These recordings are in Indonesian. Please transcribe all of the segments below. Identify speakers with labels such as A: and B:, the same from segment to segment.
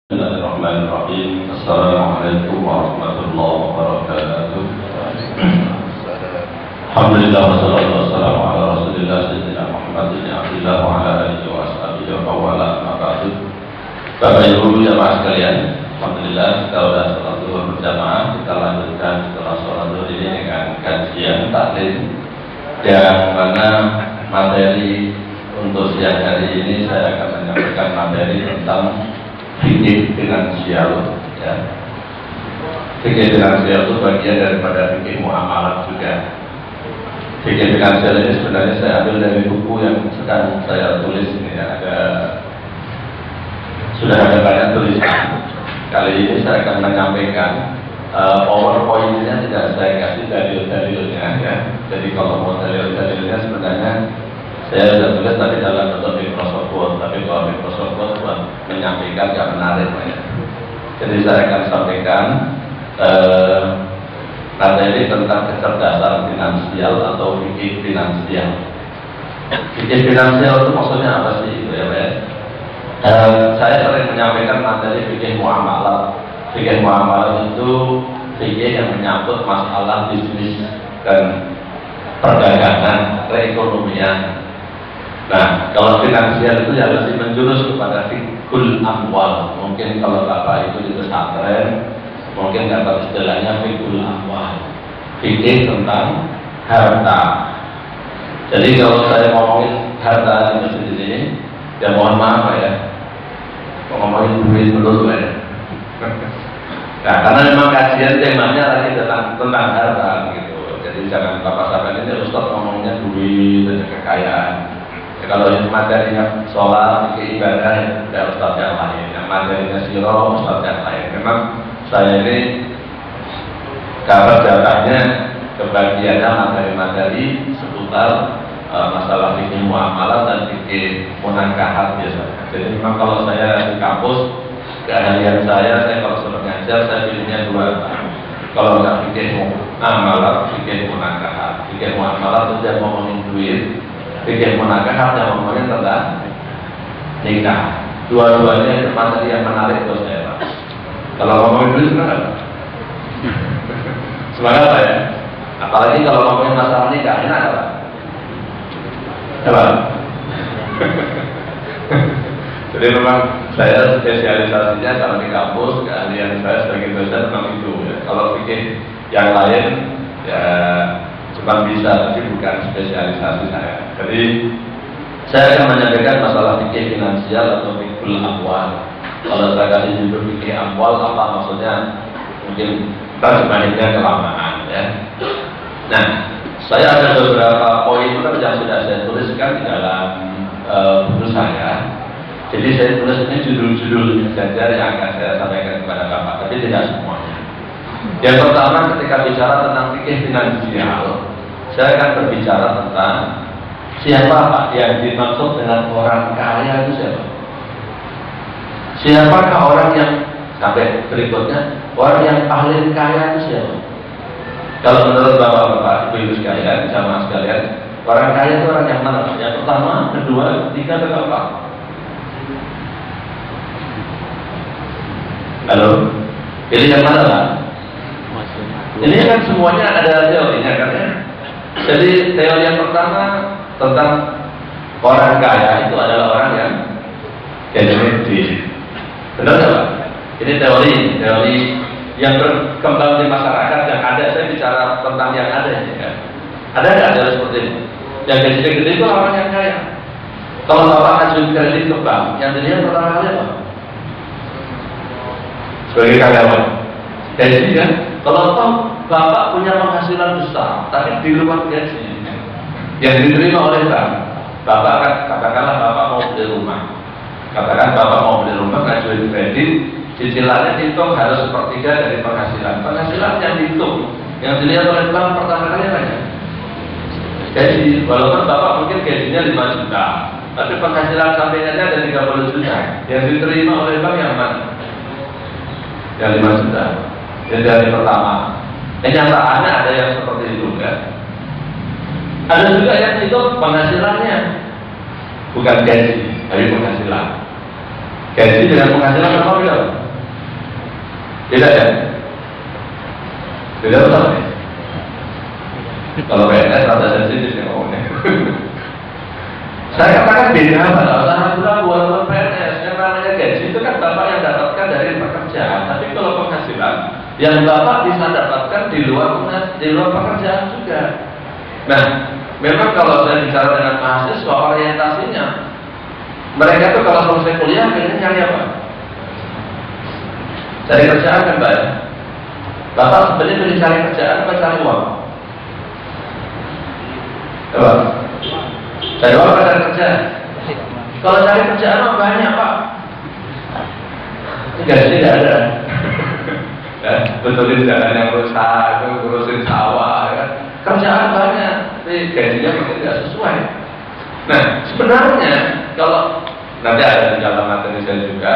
A: Bismillahirrahmanirrahim. Assalamualaikum warahmatullahi wabarakatuh. Alhamdulillah wassalatu wassalamu ala Rasulillah sayyidina Muhammadin abdillah wa ala alihi wa ashabihi wa wala amma ba'du. Bapak Ibu jamaah sekalian, alhamdulillah kita sudah sholat zuhur berjamaah. Kita lanjutkan setelah sholat zuhur ini dengan kajian taklim yang mana materi untuk siang hari ini saya akan menyampaikan materi tentang fikih finansial, ya. Fikih finansial itu bagian daripada fikih muamalah juga. Fikih finansial ini sebenarnya saya ambil dari buku yang sedang saya tulis ini, ya. Sudah ada banyak tulisan. Kali ini saya akan menyampaikan PowerPoint-nya tidak saya kasih dalil-dalilnya, ya. Jadi kalau mau dalil-dalilnya sebenarnya saya sudah tulis tadi dalam bentuk Microsoft Word, tapi kalau Microsoft Word buat menyampaikan gak menarik, ya. Jadi saya akan sampaikan materi tentang kecerdasan finansial atau fikih finansial. Fikih finansial itu maksudnya apa sih, itu, ya, Pak? Saya sering menyampaikan materi fikih muamalah. Fikih muamalah itu fikih yang menyangkut masalah bisnis dan perdagangan, perekonomian. Nah, kalau finansial itu ya lebih menjurus kepada fikul amwal. Mungkin kalau Bapak itu di pesantren, mungkin dapat istilahnya fikul amwal, fikih tentang harta. Jadi kalau saya ngomongin harta di sini, ya mohon maaf, ya, ngomongin duit dulu, ya. Nah, karena memang kajian temanya lagi tentang harta, gitu. Jadi jangan Bapak sampai ini Ustaz ngomongnya duit dan kekayaan. Kalau yang materinya sholat, ibadah, ya ustaz yang lain. Yang materinya siro, ustaz yang lain. Memang saya ini cover datanya kebagiannya materi-materi seputar masalah fikih muamalah dan fikih munakahat biasanya. Jadi memang kalau saya di kampus, keahlian saya kalau sudah ngajar, saya pilihnya dua. Kalau nggak fikih muamalah, fikih munakahat. Fikih muamalah itu dia ngomongin duit. Fikih munakahat yang ngomongin tentang nikah. Dua-duanya itu materi yang menarik buat saya, Pak. Kalau ngomongin duit semangat, semangat, Pak, ya. Apalagi kalau ngomongin masalah nikah, enak, Pak. Coba. Jadi memang saya spesialisasinya kalau di kampus, keahlian saya sebagai dosen memang itu, ya. Kalau fikih yang lain, ya cuma bisa, tapi bukan spesialisasi saya. Jadi saya akan menyampaikan masalah fikih finansial atau fikul amwal. Kalau saya kasih judul fikih amwal, apa maksudnya? Mungkin terjemahannya kelamaan, ya. Nah, saya ada beberapa poin yang sudah saya tuliskan di dalam buku saya. Jadi saya tulis ini judul-judul saja yang akan saya sampaikan kepada Bapak, tapi tidak semuanya. Yang pertama, ketika bicara tentang fikih finansial, saya akan berbicara tentang siapa Pak yang dimaksud dengan orang kaya itu siapa? Siapakah orang yang, sampai berikutnya, orang yang paling kaya itu siapa? Kalau menurut Bapak-bapak, Ibu-ibu sekalian, jamaah sekalian, orang kaya itu orang yang mana? Yang pertama, kedua, ketiga, atau keempat? Halo? Jadi yang mana, Pak? Ini kan semuanya ada teorinya, kan, ya? Jadi teori yang pertama tentang orang kaya itu adalah orang yang generate. Benar nggak, Pak? Ini teori yang berkembang di masyarakat yang ada. Saya bicara tentang yang ada, ya. Ada nggak teori seperti ini? Yang gede-gede itu orang yang kaya. Kalau Bapak ngajuin kredit ke bank, yang dilihat pertama kali apa? Sebagai karyawan. Gaji, kan? Kalau toh Bapak punya penghasilan besar, tapi di luar gaji yang diterima oleh bank, Bapak akan katakanlah Bapak mau beli rumah. Katakan Bapak mau beli rumah, ngajuin kredit, cicilannya hitung harus sepertiga dari penghasilan. Penghasilan yang dihitung, yang dilihat oleh bank pertama kali apa ya? Gaji. Walaupun Bapak mungkin gajinya 5 juta, tapi penghasilan sampingannya ada 30 juta. Yang diterima oleh bank yang mana? Yang 5 juta. Jadi dari pertama, kenyataannya ada yang seperti itu, kan? Ada juga yang itu penghasilannya bukan gaji, tapi penghasilan. Gaji dengan penghasilan apa beda? Beda ya? Beda betul ya? Kalau PNS rada sensitif ya ngomongnya. Saya katakan beda apa? Karena buat PNS yang namanya gaji itu kan bapak yang dapatkan dari pekerjaan. Tapi kalau penghasilan yang bapak bisa dapatkan di luar pekerjaan juga. Nah, memang kalau saya bicara dengan mahasiswa orientasinya, mereka tuh kalau selesai kuliah pengen nyari apa? Cari kerjaan kan Pak? Bapak sebenarnya pilih cari kerjaan apa cari uang? Coba. Cari uang apa cari kerjaan? Kalau cari kerjaan mah banyak Pak. Gaji tidak ada. Ya, betulin jalan yang rusak, ngurusin sawah, ya. Kerjaan banyak, tapi gajinya mungkin tidak sesuai. Nah, sebenarnya kalau nanti ada di dalam materi saya juga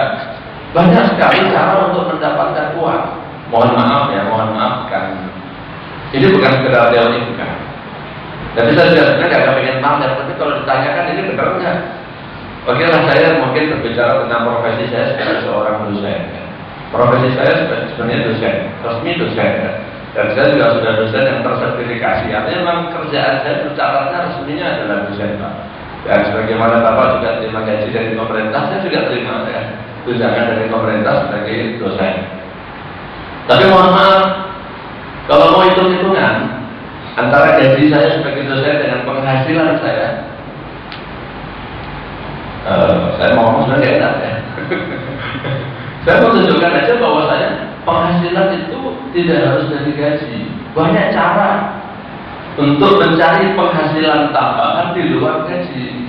A: banyak sekali cara untuk mendapatkan uang. Mohon maaf kan. Ini bukan sekedar teori bukan. Tapi saya juga sebenarnya agak pengen pamer, tapi kalau ditanyakan ini benar nggak? Oke lah, saya mungkin berbicara tentang profesi saya sebagai seorang dosen. Profesi saya sebenarnya dosen, resmi dosen. Dan saya juga sudah dosen yang tersertifikasi. Artinya memang kerjaan saya tercatatnya resminya adalah dosen Pak. Dan sebagaimana Bapak juga terima gaji dari pemerintah, saya juga terima ya, tunjangan dari pemerintah sebagai dosen. Tapi mohon maaf, kalau mau hitung-hitungan antara gaji saya sebagai dosen dengan penghasilan saya mau ngomong sebenarnya enak ya. Saya mau tunjukkan aja bahwa saya penghasilan itu tidak harus dari gaji. Banyak cara untuk mencari penghasilan tambahan di luar gaji.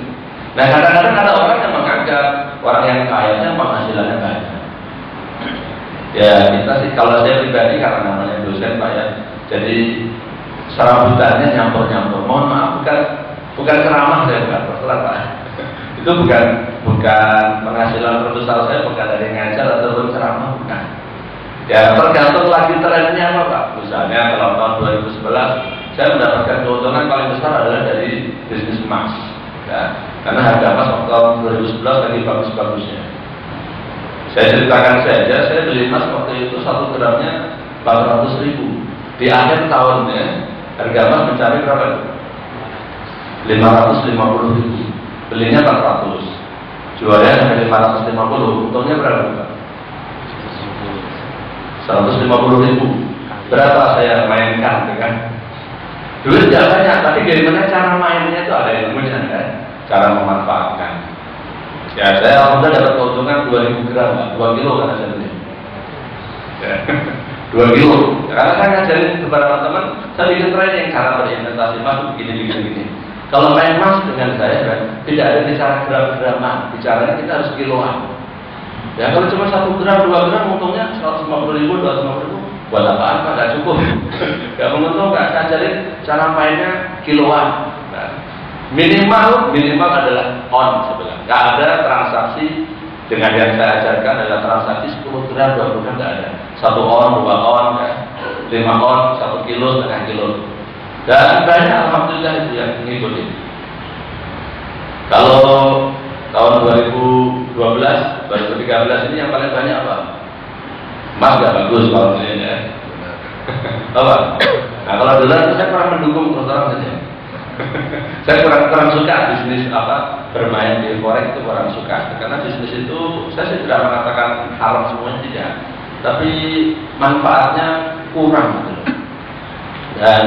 A: Nah kadang-kadang ada orang yang menganggap orang yang kaya penghasilannya banyak. Ya kita sih, kalau saya pribadi karena namanya dosen Pak ya, jadi serabutannya nyampur-nyampur. Mohon maaf, bukan ceramah saya bukan terserah Pak. Itu bukan penghasilan terbesar saya, bukan dari ngajar atau ceramah, bukan. Ya tergantung lagi trennya apa Pak. Misalnya kalau tahun 2011 saya mendapatkan keuntungan paling besar adalah dari bisnis emas ya, karena harga emas waktu tahun 2011 lagi bagus-bagusnya. Saya ceritakan saja, saya beli emas waktu itu 1 gramnya 400.000. Di akhir tahunnya harga emas mencapai berapa? 550.000. Belinya 400, jualnya sampai 550, untungnya berapa? 150.000. Berapa saya mainkan dengan duit tidak banyak, tapi bagaimana cara mainnya itu ada ilmunya kan, cara memanfaatkan. Ya saya alhamdulillah dapat keuntungan 2.000 gram, 2 kilo karena saya beli. Ya, 2 kilo. Karena saya ngajarin kepada teman-teman, saya bikin training cara berinvestasi emas begini. Kalau main emas dengan saya kan, tidak ada bicara gram-graman, bicaranya kita harus kiloan. Ya kalau cuma 1 gram, 2 gram, untungnya 150.000, 250.000, buat apaan Pak? Gak cukup. Gak menguntungkan. Saya ajarin cara mainnya kiloan. Nah, minimal adalah on sebenarnya. Gak ada transaksi dengan yang saya ajarkan adalah transaksi 10 gram, 20 gram gak ada. 1 on, 2 on, 5 on, 1 kilo, setengah kilo. Dan banyak alhamdulillah itu yang mengikuti. Kalau tahun 2012, 2013 ini yang paling banyak apa? Emas gak bagus kalau ini ya. Apa? Nah kalau dolar itu saya kurang mendukung terus terang saja. Saya kurang suka bisnis bermain di forex itu kurang suka. Karena bisnis itu saya tidak mengatakan haram semuanya tidak, tapi manfaatnya kurang gitu. Dan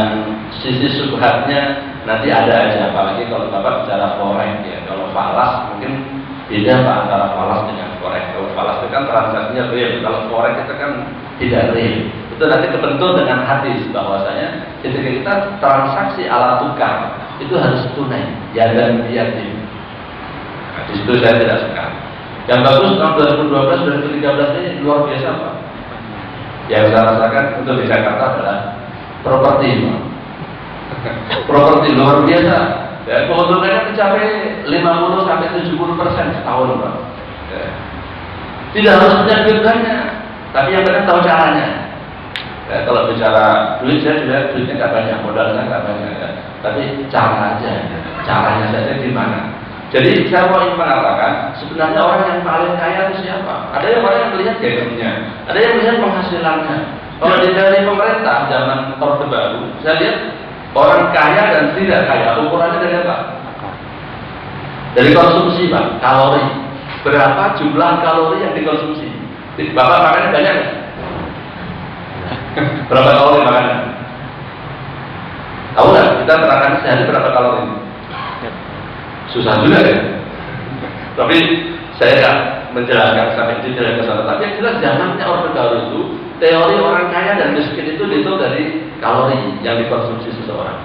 A: sisi subhatnya nanti ada aja, apalagi kalau Bapak bicara forex ya. Kalau falas mungkin beda Pak antara falas dengan forex. Kalau falas itu kan transaksinya real, kalau forex itu kan tidak real. Itu nanti kebentuk dengan hadis bahwasanya ketika kita transaksi alat tukar itu harus tunai, ya dan yatim. Nah, di situ saya tidak suka. Yang bagus tahun 2012, 2013 ini luar biasa Pak. Yang saya rasakan untuk di Jakarta adalah properti, properti luar biasa. Ya, keuntungannya mencapai 50 sampai 70% setahun, Pak. Ya. Tidak harus punya duit banyak, tapi yang penting tahu caranya. Ya, kalau bicara duit, saya juga duitnya nggak banyak, modalnya nggak banyak, ya. Tapi cara aja, caranya saja gimana. Jadi saya mau ingin mengatakan, sebenarnya orang yang paling kaya itu siapa? Ada yang orang yang melihat gajinya, ada yang melihat penghasilannya. Kalau di teori pemerintah zaman Orde Baru, saya lihat orang kaya dan tidak kaya ukurannya dari apa? Dari konsumsi, Pak, kalori. Berapa jumlah kalori yang dikonsumsi? Bapak makannya banyak nggak? Berapa kalori makannya? Tahu nggak? Kita terangkan sehari berapa kalori? Susah juga ya. Tapi saya nggak menjelaskan sampai detail ke sana. Tapi yang jelas zamannya Orde Baru itu teori orang kaya dan miskin itu dihitung dari kalori yang dikonsumsi seseorang.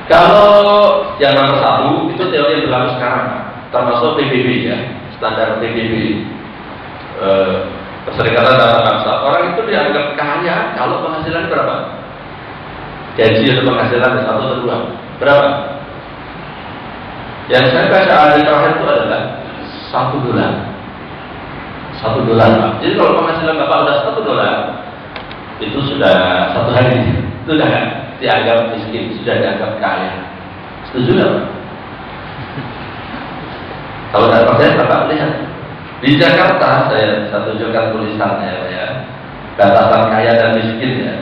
A: Kalau yang nomor satu itu teori yang berlaku sekarang, termasuk PBB ya, standar PBB, Perserikatan Bangsa. Orang itu dianggap kaya kalau penghasilannya berapa? Gaji atau penghasilan satu atau dua, berapa? Yang saya baca ada terakhir itu adalah $1. $1, Pak. Jadi kalau penghasilan Bapak udah $1, itu sudah satu hari, itu sudah dianggap miskin, sudah dianggap kaya. Setuju nggak, Pak? Kalau nggak percaya, Bapak lihat di Jakarta, saya tunjukkan tulisannya ya, batasan kaya dan miskin ya.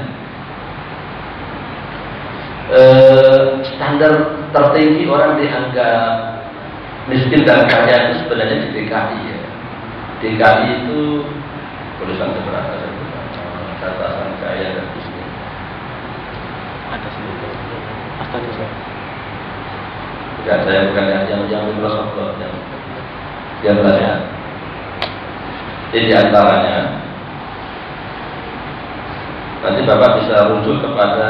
A: Standar tertinggi orang dianggap miskin dan kaya itu sebenarnya di DKI ya. DKI itu tulisan seberapa batasan kaya dan miskin. Bukan, saya bukan yang Microsoft yang belajar. Jadi antaranya nanti Bapak bisa rujuk kepada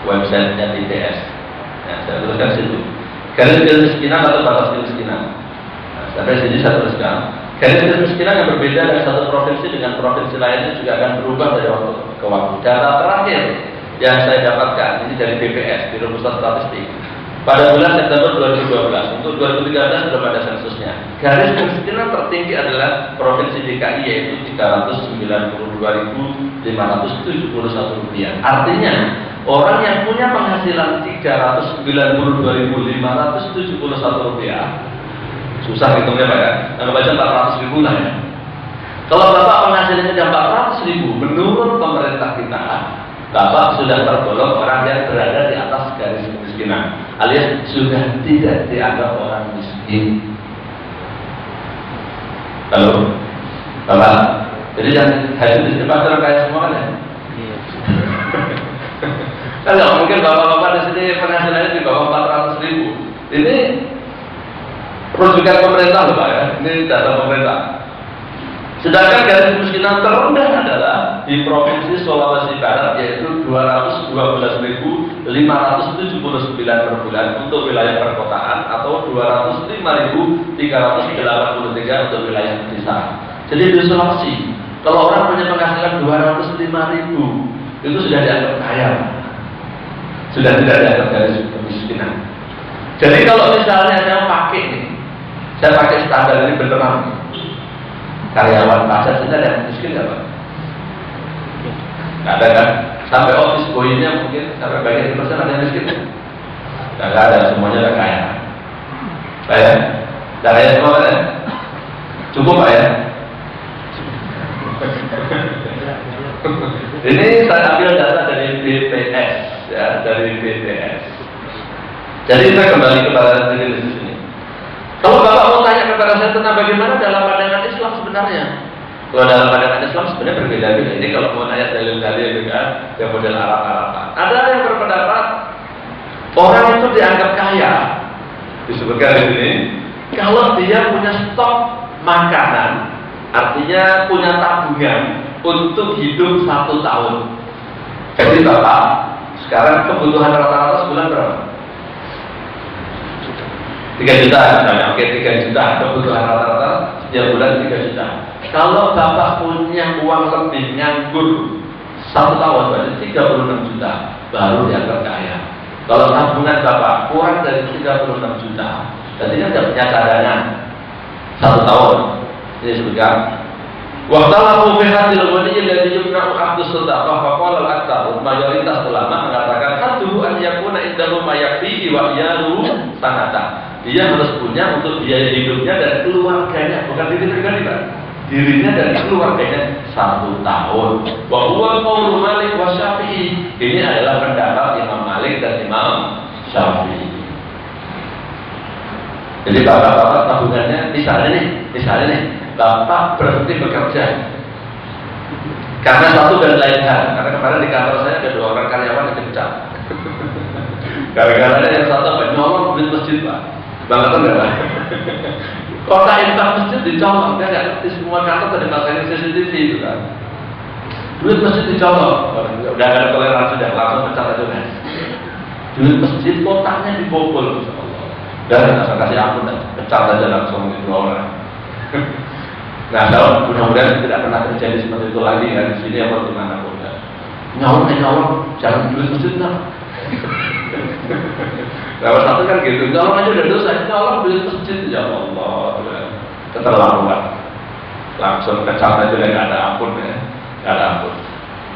A: websitenya TPS. Ya, saya tuliskan situ. Garis kemiskinan atau batas kemiskinan. Nah, sampai sini saya tuliskan. Garis kemiskinan yang berbeda dari satu provinsi dengan provinsi lainnya juga akan berubah dari waktu ke waktu. Data terakhir yang saya dapatkan ini dari BPS, Biro Pusat Statistik. Pada bulan September 2012, untuk 2013 belum ada sensusnya. Garis kemiskinan tertinggi adalah Provinsi DKI yaitu Rp392.571. Artinya, orang yang punya penghasilan Rp392.571, susah hitungnya Pak ya, anggap aja 400.000 lah ya. Kalau Bapak penghasilannya sudah 400.000, menurut pemerintah kita, Bapak sudah tergolong orang yang berada di atas garis kemiskinan, alias sudah tidak dianggap orang miskin. Halo, Bapak. Jadi yang hasil di sini pasti kaya semua kan ya? Iya. Kan nggak mungkin bapak-bapak di sini penghasilannya di bawah 400.000. Ini rujukan pemerintah loh Pak ya. Ini data pemerintah. Sedangkan garis kemiskinan terendah adalah di Provinsi Sulawesi Barat yaitu 212.579 per bulan untuk wilayah perkotaan atau 205.383 untuk wilayah desa. Jadi di Sulawesi, kalau orang punya penghasilan 205.000 itu sudah dianggap kaya, sudah tidak dianggap garis kemiskinan. Jadi kalau misalnya saya pakai standar ini beneran. Karyawan pajak kita ada yang miskin nggak Pak? Nggak ada kan? Sampai office boy-nya mungkin sampai bagian persen ada yang miskin? Nggak ada, semuanya ada kaya. Pak ya? Nggak kaya semua kan ya? Cukup Pak ya? Ini saya ambil data dari BPS ya, dari BPS. Jadi kita kembali kepada diri di sini. Kalau Bapak mau tanya kepada saya tentang bagaimana dalam pandangan Islam sebenarnya, kalau dalam pandangan Islam sebenarnya berbeda-beda. Ini kalau mau nanya dalil-dalil kan, yang model Arab-Araban. Ada yang berpendapat orang itu dianggap kaya, disebutkan di sini, kalau dia punya stok makanan, artinya punya tabungan untuk hidup 1 tahun. Jadi Bapak, sekarang kebutuhan rata-rata sebulan berapa? 3 juta misalnya, oke 3 juta kebutuhan rata-rata setiap bulan 3 juta. Kalau Bapak punya uang lebih nganggur 1 tahun berarti 36 juta baru dianggap kaya. Kalau tabungan Bapak kurang dari 36 juta, berarti kan tidak punya cadangan 1 tahun. Ini sebutkan Waktalafu fi hadil ghani alladhi yumna'u akhdhu sadaqah fa qala al-aktsar, mayoritas ulama mengatakan hadduhu an yakuna indahu ma yakfihi wa iyaluhu sanata. Dia harus punya untuk biaya hidupnya dan keluarganya, bukan diri pribadi, Pak. Dirinya dan keluarganya 1 tahun. Wa huwa qaulu Malik wa Syafi'i. Ini adalah pendapat Imam Malik dan Imam Syafi'i. Jadi bapak-bapak tabungannya misalnya nih, bapak berhenti bekerja karena satu dan lain hal. Karena kemarin di kantor saya ada 2 orang karyawan yang dipecat. Gara-gara yang satu nyolong duit masjid, Pak. Banget enggak, Pak? Kota infak masjid dicolong, dia nggak ngerti semua kantor ada pasangin CCTV itu kan. Duit masjid dicolong, udah ada toleransi, sudah langsung pecat aja kan. Duit masjid kotanya dibobol, dan nggak kasih ampun, pecat aja langsung itu 2 orang. Nah, kalau mudah-mudahan tidak pernah terjadi seperti itu lagi kan di sini atau di mana pun. Nyolong, jangan duit masjid nah. Kalau satu kan gitu, nyolong aja udah dosa, nyolong duit masjid, ya Allah, keterlaluan. Langsung pecat aja nggak ada ampun ya, nggak ada ampun.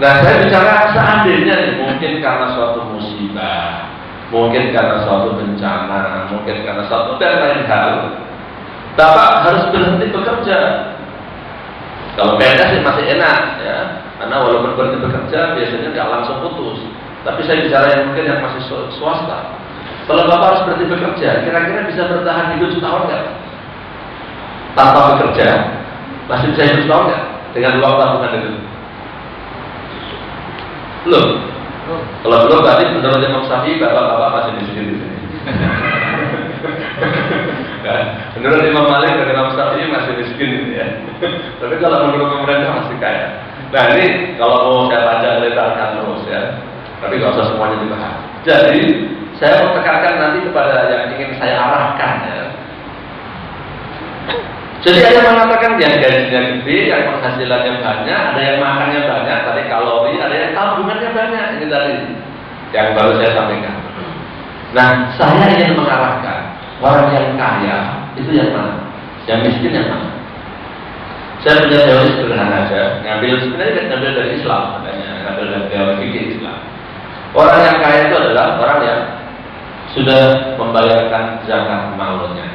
A: Nah, saya bicara seandainya mungkin karena suatu musibah, mungkin karena suatu bencana, mungkin karena suatu dan lain hal, bapak harus berhenti bekerja. Kalau PNS sih masih enak ya, karena walaupun berhenti bekerja biasanya nggak langsung putus. Tapi saya bicara yang mungkin yang masih swasta. Kalau bapak harus berhenti bekerja, kira-kira bisa bertahan hidup setahun nggak? Tanpa bekerja, masih bisa hidup setahun nggak? Dengan uang tabungan itu? Belum. Kalau belum berarti menurut Imam Syafi'i bapak-bapak masih miskin di sini. Menurut Imam Malik dan Imam Syafi'i masih miskin ya. Tapi kalau menurut pemerintah masih kaya. Nah ini kalau mau saya baca letakkan terus ya. Tapi nggak usah semuanya dibahas. Jadi saya mau tekankan nanti kepada yang ingin saya arahkan ya. Jadi ada yang mengatakan yang gajinya gede, yang penghasilannya banyak, ada yang makannya banyak, tadi kalori, ada yang tabungannya banyak. Ini tadi yang baru saya sampaikan. Nah, saya ingin mengarahkan orang yang kaya itu yang mana? Yang miskin yang mana? Saya punya teori sederhana aja, sebenarnya ngambil dari Islam, katanya, ngambil dari teori fikih Islam. Orang yang kaya itu adalah orang yang sudah membayarkan zakat malnya.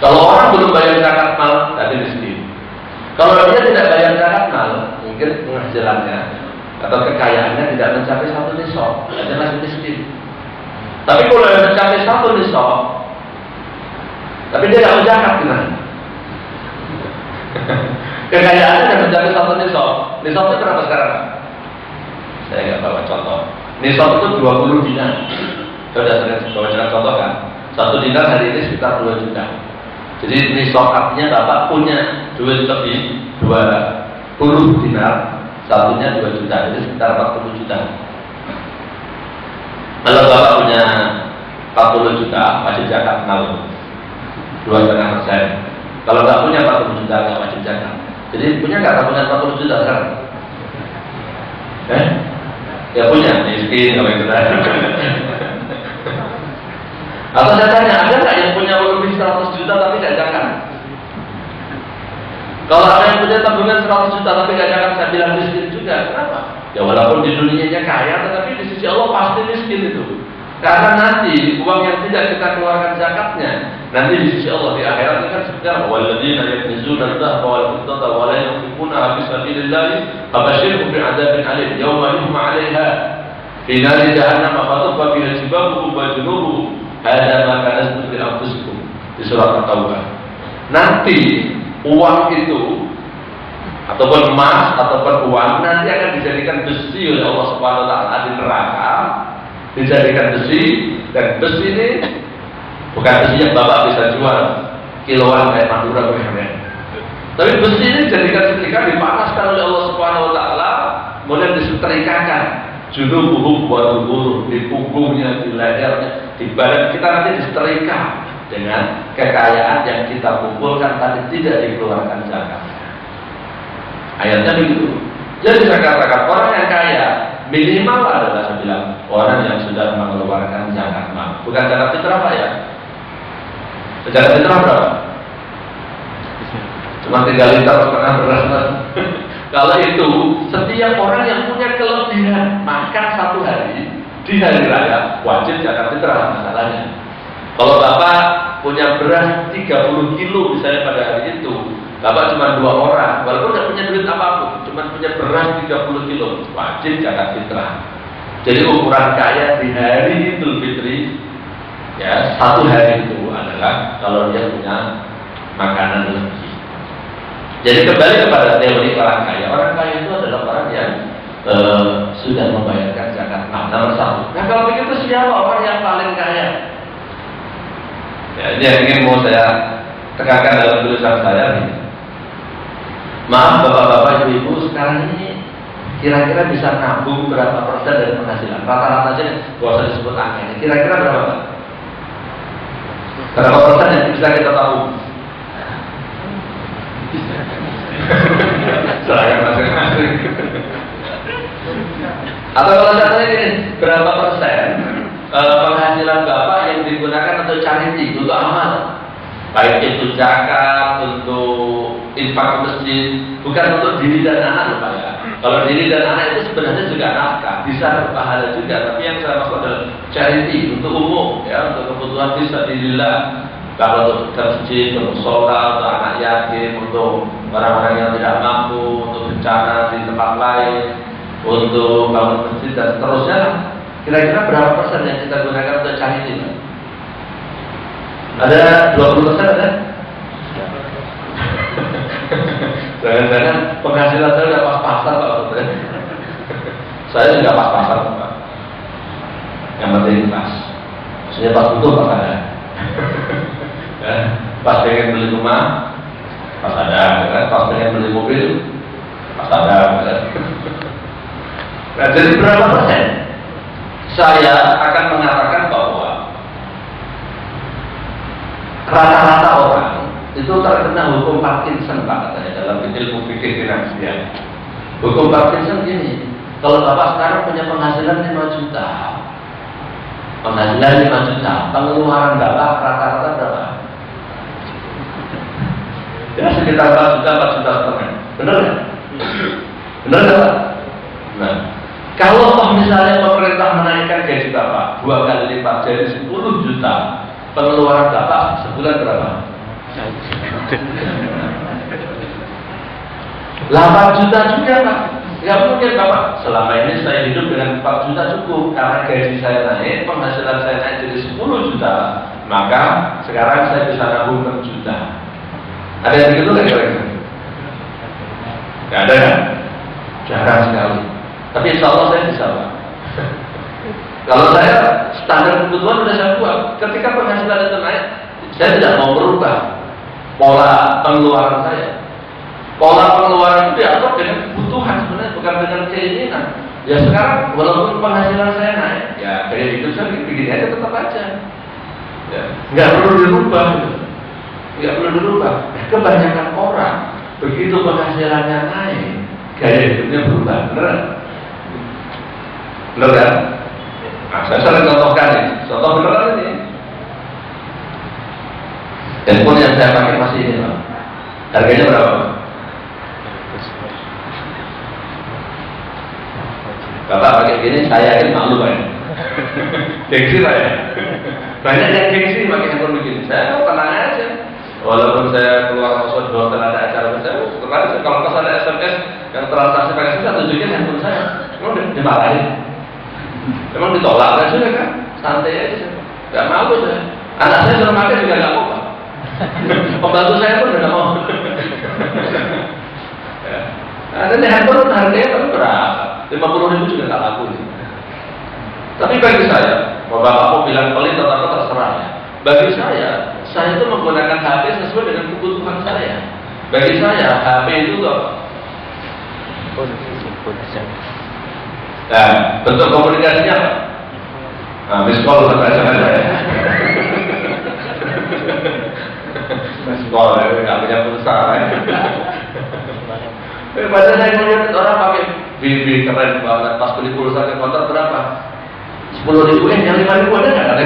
A: Kalau orang belum bayar zakat mal, tadi miskin. Kalau dia tidak bayar zakat mal, mungkin penghasilannya atau kekayaannya tidak mencapai 1 nisab, dia masih miskin. Tapi kalau dia mencapai 1 nisab, tapi dia tidak berzakat gimana? Kekayaannya tidak mencapai 1 nisab. Nisab itu berapa sekarang? Saya nggak bawa contoh. Nisab itu 20 dinar. Sudah sering bawa contoh kan? 1 dinar hari ini sekitar 2 juta. Jadi nisab artinya bapak punya duit lebih 20 dinar, satunya 2 juta, jadi sekitar 40 juta. Kalau bapak punya 40 juta, wajib zakat mal 2,5%. Kalau nggak punya 40 juta, nggak wajib zakat. Jadi punya nggak tabungan 40 juta sekarang? Ya punya, miskin kalau itu tadi. Atau saya tanya, ada nggak yang punya lebih 100 juta tapi nggak zakat? Kalau ada yang punya tabungan 100 juta tapi nggak zakat, saya bilang miskin juga. Kenapa? Ya walaupun di dunianya kaya, tetapi di sisi Allah pasti miskin itu. Karena nanti uang yang tidak kita keluarkan zakatnya, nanti di sisi Allah di akhirat itu kan sebenarnya walladzina yaknizuna al-dhahaba wal-fiddata wa la yunfiquna fi sabilillah fabashshirhum bi'adzabin alim yawma yuhma 'alaiha fi nari jahannam fatubba biha jibahuhum wa junubuhum hadza ma kanastum li anfusikum di surat At-Taubah. Nanti uang itu ataupun emas ataupun uang nanti akan dijadikan besi oleh Allah Subhanahu wa taala di neraka, dijadikan besi, dan besi ini bukan besi yang bapak bisa jual kiloan kayak Madura bagaimana. Tapi besi ini dijadikan setrika, dipanaskan oleh Allah Subhanahu wa taala, kemudian disetrikakan junubuhum wa zuhuruhum, di punggungnya, di lehernya, di badan kita nanti disetrika dengan kekayaan yang kita kumpulkan tadi tidak dikeluarkan zakat. Ayatnya begitu. Jadi saya katakan orang yang kaya minimal adalah saya bilang orang yang sudah mengeluarkan zakat mal. Bukan zakat fitrah Pak ya. Zakat fitrah berapa? cuma 3 liter setengah beras. Kalau itu, setiap orang yang punya kelebihan makan satu hari di hari raya wajib zakat fitrah masalahnya. Kalau Bapak punya beras 30 kilo misalnya pada hari itu, Bapak cuma 2 orang, walaupun tidak punya duit apapun, cuma punya beras 30 kilo, wajib zakat fitrah. Jadi ukuran kaya di hari Idul Fitri, ya satu hari itu adalah kalau dia punya makanan lebih. Jadi kembali kepada teori orang kaya. Orang kaya itu adalah orang yang sudah membayarkan zakat. Nah, nomor 1. Nah, kalau begitu siapa orang yang paling kaya? Ya, ini yang ingin mau saya tekankan dalam tulisan saya nih. Maaf bapak-bapak, ibu-ibu, sekarang ini kira-kira bisa nabung berapa persen dari penghasilan? Rata-rata aja, gak usah disebut angkanya. Kira-kira berapa, Pak? Berapa persen yang bisa kita tabung? Serahkan masing-masing. Atau kalau saya tanya gini, berapa persen penghasilan Bapak yang digunakan untuk charity, untuk amal? Baik itu zakat, untuk infak ke masjid, bukan untuk diri dan anak, Pak ya. Kalau diri dan anak itu sebenarnya juga nafkah, bisa berpahala juga. Tapi yang saya maksud adalah charity, untuk umum, ya, untuk kebutuhan fisabilillah. Kalau untuk masjid, untuk sholat, untuk anak yatim, untuk orang-orang yang tidak mampu, untuk bencana di tempat lain, untuk bangun masjid dan seterusnya. Kira-kira berapa persen yang kita gunakan untuk charity, Pak? Ada 20% ada? Jangan-jangan penghasilan saya udah pas-pasan, Pak. Saya juga pas-pasan, Pak. Yang penting pas. Maksudnya pas butuh, pas ada. Pas pengen beli rumah, pas ada. Pas pengen beli mobil, pas ada. Nah, jadi berapa persen? Saya akan mengatakan bahwa rata-rata orang itu terkena hukum Parkinson, Pak, katanya dalam ilmu fikih finansial. Hukum Parkinson gini, kalau Bapak sekarang punya penghasilan 5 juta, penghasilan 5 juta, pengeluaran Bapak rata-rata berapa? Ya sekitar 4 juta, 4 juta setengah. Benar ya? Benar nggak, Pak? Nah, kalau misalnya pemerintah menaikkan gaji Bapak 2 kali lipat jadi 10 juta, pengeluaran Bapak sebulan berapa? 8 juta juga, Pak. Ya mungkin Bapak, selama ini saya hidup dengan 4 juta cukup, karena gaji saya naik, penghasilan saya naik jadi 10 juta, maka sekarang saya bisa nabung 6 juta. Ada yang begitu nggak kira-kira? Nggak ada kan? Jarang sekali. Tapi insya Allah saya bisa, Pak. Kalau saya standar kebutuhan sudah saya buat. Ketika penghasilan itu naik, saya tidak mau berubah pola pengeluaran saya. Pola pengeluaran itu diatur dengan kebutuhan sebenarnya, bukan dengan keinginan. Ya sekarang walaupun penghasilan saya naik, ya gaya hidup saya begini aja tetap aja. Ya, nggak perlu dirubah. Nggak perlu dirubah. Kebanyakan orang begitu penghasilannya naik, gaya hidupnya berubah. Benar? Benar kan? Nah, saya sering contohkan ini, contoh beneran ini. Handphone yang saya pakai masih ini, Pak. Harganya berapa, Pak? Bapak pakai gini, saya yakin malu, Pak. Gengsi, Pak ya. Banyak yang gengsi pakai handphone begini. Saya tenang aja. Walaupun saya keluar masuk di hotel ada acara saya, kemarin kalau pas ada SMS yang transaksi pakai saya tunjukin handphone saya, emang dimarahin. Memang ditolak kan sudah kan, santai aja, nggak mau saya. Anak saya suruh makan juga nggak mau, Pak. Pembantu saya pun nggak mau. Ada nih handphone harganya tapi berapa? 50.000 juga nggak laku. Tapi bagi saya, mau Bapak mau bilang pelit atau terserah ya. Bagi saya itu menggunakan HP sesuai dengan kebutuhan saya. Bagi saya, HP itu kok. Nah, bentuk komunikasinya apa? Nah, miss call sampai SMS ya. Miss call ya, nggak punya pulsa ya. Pada saya melihat orang pakai BB keren banget, pas beli pulsa ke kantor berapa? 10.000, yang 5.000 ada nggak? Ada.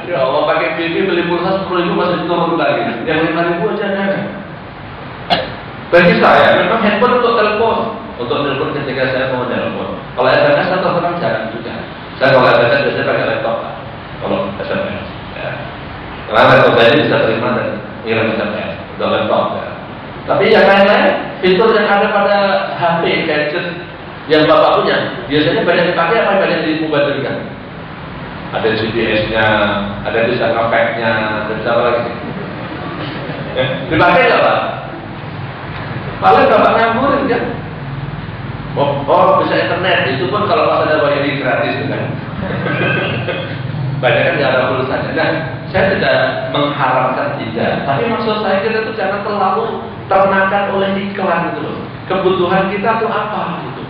A: Ya Allah, pakai BB beli pulsa 10.000 masih turun lagi. Yang 5.000 aja ada. Bagi saya memang handphone untuk telepon ketika saya mau telepon. Kalau SMS atau terang jarang juga. Saya kalau SMS biasanya pakai laptop lah. Kalau SMS, ya. Karena laptop saya ini bisa terima dan ngirim SMS untuk laptop. Ya. Tapi yang lain-lain, fitur yang ada pada HP gadget yang Bapak punya, biasanya banyak dipakai apa banyak dimubazirkan? Ada GPS-nya, ada bisa ngefake-nya, dan apa lagi? Dipakai nggak Pak? Paling Bapak ngamburin kan? Oh, bisa internet, itu pun kalau pas ada wifi gratis kan? Banyak kan nggak ada pulsanya. Nah, saya tidak mengharapkan tidak, tapi maksud saya kita itu jangan terlalu termakan oleh iklan gitu loh. Kebutuhan kita tuh apa gitu?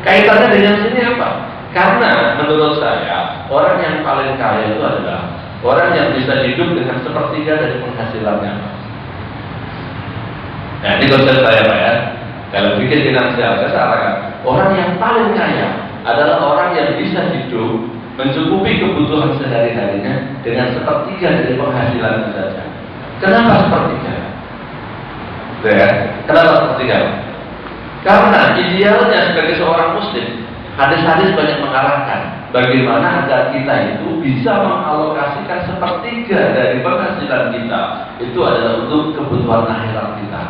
A: Kaitannya dengan sini apa? Karena menurut saya orang yang paling kaya itu adalah orang yang bisa hidup dengan sepertiga dari penghasilannya. Nah, ini konsep saya Pak ya. Dalam pikir finansial saya sarankan orang yang paling kaya adalah orang yang bisa hidup mencukupi kebutuhan sehari-harinya dengan sepertiga dari penghasilannya saja. Kenapa sepertiga? Ya, kenapa sepertiga? Karena idealnya sebagai seorang muslim, hadis-hadis banyak mengarahkan bagaimana agar kita itu bisa mengalokasikan sepertiga dari penghasilan kita itu adalah untuk kebutuhan akhirat kita.